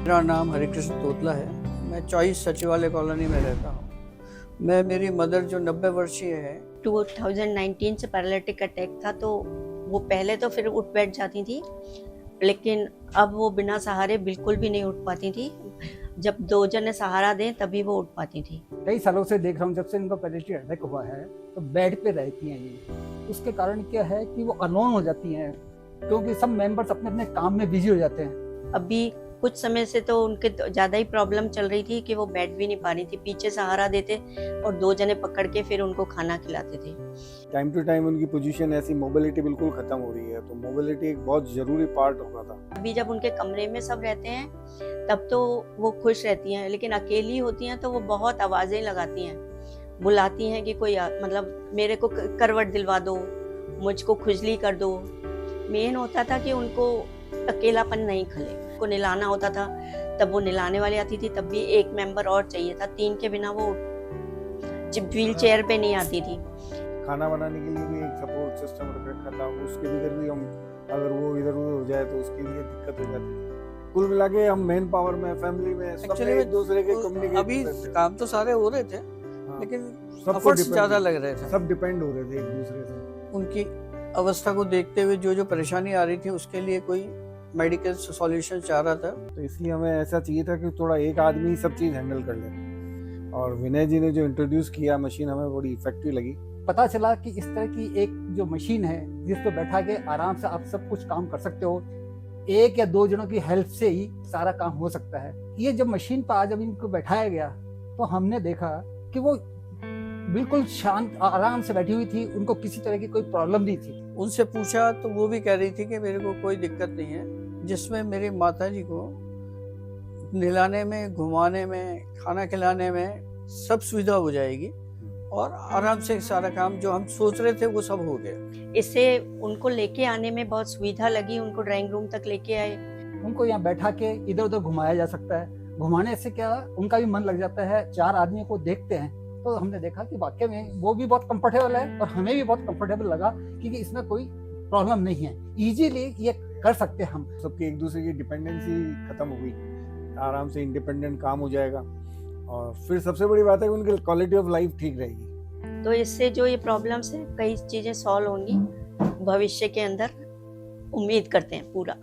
मेरा नाम हरिकृष्ण तोतला है। मैं 24 सचिवालय कॉलोनी में रहता हूँ। मेरी मदर जो 90 वर्षीय है। 2019 से पैरालिटिक अटैक था, तो वो पहले तो फिर उठ बैठ जाती थी, लेकिन अब वो बिना सहारे बिल्कुल भी नहीं उठ पाती थी। जब दो जने सहारा दें तभी वो उठ पाती थी। कई सालों से देख रहा हूँ, जब से इनको पैरालिटिक अटैक हुआ है तो बेड पे रहती हैं ये। उसके कारण क्या है कि वो अनोन हो जाती हैं, क्योंकि सब मेंबर्स अपने अपने काम में बिजी हो जाते हैं। अभी कुछ समय से तो उनके ज़्यादा ही प्रॉब्लम चल रही थी कि वो बैठ भी नहीं पा रही थी। पीछे सहारा देते और दो जने पकड़ के फिर उनको खाना खिलाते थे। टाइम टू टाइम उनकी पोजीशन ऐसी, मोबिलिटी बिल्कुल खत्म हो रही है, तो मोबिलिटी एक बहुत जरूरी पार्ट होगा था। अभी जब उनके कमरे में सब रहते हैं तब तो वो खुश रहती हैं, लेकिन अकेली होती हैं तो वो बहुत आवाज़ें लगाती हैं, बुलाती हैं कि कोई मतलब मेरे को करवट दिलवा दो, मुझको खुजली कर दो। मेन होता था कि उनको अकेलापन नहीं खले। को नहलाना होता था तब वो नहलाने वाली आती थी, तब भी एक मेंबर और चाहिए था। 3 के बिना वो व्हील चेयर पे नहीं आती थी। खाना बनाने के लिए भी एक सपोर्ट सिस्टम रखा था, उसके बगैर भी हम अगर वो इधर उधर हो जाए तो उसके लिए दिक्कत हो जाती थी। कुल मिला के हम मैन पावर में, फैमिली में, सब में एक दूसरे के कम्युनिकेट। अभी काम तो सारे हो रहे थे, लेकिन एफर्ट्स ज्यादा लग रहे थे। सब डिपेंड हो रहे थे एक दूसरे से। उनकी अवस्था को देखते हुए जो परेशानी आ रही थी उसके लिए कोई मेडिकल सॉल्यूशन चाह रहा था। तो इसलिए हमें ऐसा चाहिए था कि थोड़ा एक आदमी ही सब चीज हैंडल कर ले, और विनय जी ने जो इंट्रोड्यूस किया मशीन हमें बड़ी इफेक्टिव लगी। पता चला कि इस तरह की एक जो मशीन है जिस पर बैठा के आराम से आप सब कुछ काम कर सकते हो, एक या दो जनों की हेल्प से ही सारा काम हो सकता है। ये जब मशीन पर आज जब इनको बैठाया गया तो हमने देखा कि वो बिल्कुल शांत आराम से बैठी हुई थी, उनको किसी तरह की कोई प्रॉब्लम नहीं थी। उनसे पूछा तो वो भी कह रही थी कि मेरे को कोई दिक्कत नहीं है, जिसमें मेरी माता जी को नहलाने में, घुमाने में, खाना खिलाने में सब सुविधा हो जाएगी और आराम से सारा काम जो हम सोच रहे थे वो सब हो गया। इससे उनको लेके आने में बहुत सुविधा लगी। उनको ड्राइंग रूम तक लेके आए। उनको यहाँ बैठा के इधर उधर घुमाया जा सकता है। घुमाने से क्या उनका भी मन लग जाता है। 4 आदमियों को देखते हैं तो हमने देखा कि वाकई में वो भी बहुत कंफर्टेबल है और हमें भी बहुत कंफर्टेबल लगा, क्योंकि इसमें कोई प्रॉब्लम नहीं है। इजीली ये कर सकते हैं हम। सबकी एक दूसरे की डिपेंडेंसी खत्म हो गई, आराम से इंडिपेंडेंट काम हो जाएगा, और फिर सबसे बड़ी बात है कि उनकी क्वालिटी ऑफ लाइफ ठीक रहेगी। तो इससे जो ये प्रॉब्लम्स है, कई चीजें सॉल्व होंगी भविष्य के अंदर, उम्मीद करते हैं पूरा।